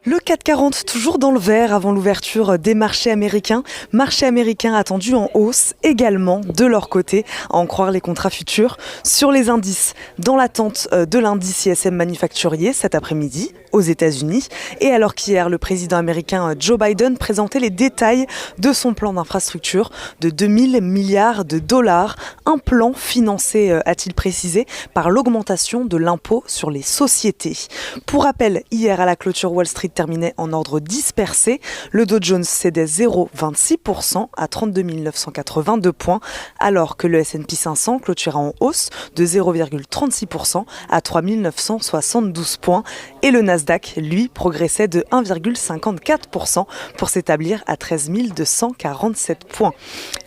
Le CAC 40 toujours dans le vert avant l'ouverture des marchés américains. Marchés américains attendus en hausse également de leur côté, à en croire les contrats futurs. Sur les indices, dans l'attente de l'indice ISM manufacturier cet après-midi aux États-Unis. Et alors qu'hier, le président américain Joe Biden présentait les détails de son plan d'infrastructure de 2000 milliards de dollars. Un plan financé, a-t-il précisé, par l'augmentation de l'impôt sur les sociétés. Pour rappel, hier à la clôture, Wall Street terminait en ordre dispersé. Le Dow Jones cédait 0,26% à 32 982 points, alors que le S&P 500 clôturait en hausse de 0,36% à 3 972 points. Et le Nasdaq, lui, progressait de 1,54% pour s'établir à 13 247 points.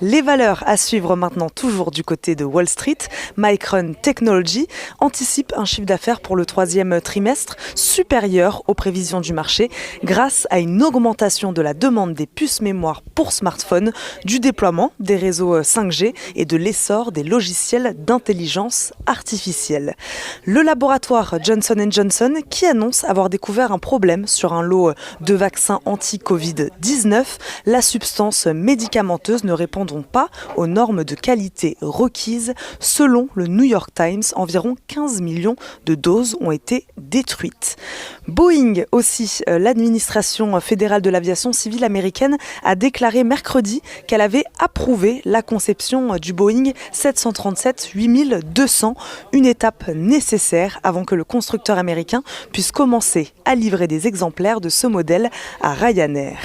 Les valeurs à suivre maintenant toujours du côté de Wall Street. Micron Technology anticipe un chiffre d'affaires pour le troisième trimestre supérieur aux prévisions du marché grâce à une augmentation de la demande des puces mémoire pour smartphones, du déploiement des réseaux 5G et de l'essor des logiciels d'intelligence artificielle. Le laboratoire Johnson & Johnson qui annonce avoir découvert un problème sur un lot de vaccins anti-Covid-19. La substance médicamenteuse ne répondant pas aux normes de qualité requises. Selon le New York Times, environ 15 millions de doses ont été détruites. Boeing aussi, l'administration fédérale de l'aviation civile américaine a déclaré mercredi qu'elle avait approuvé la conception du Boeing 737-8200, une étape nécessaire avant que le constructeur américain puisse commencer à livrer des exemplaires de ce modèle à Ryanair.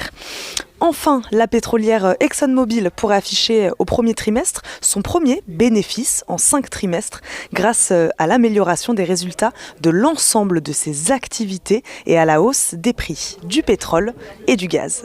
Enfin, la pétrolière ExxonMobil pourrait afficher au premier trimestre son premier bénéfice en 5 trimestres grâce à l'amélioration des résultats de l'ensemble de ses activités et à la hausse des prix du pétrole et du gaz.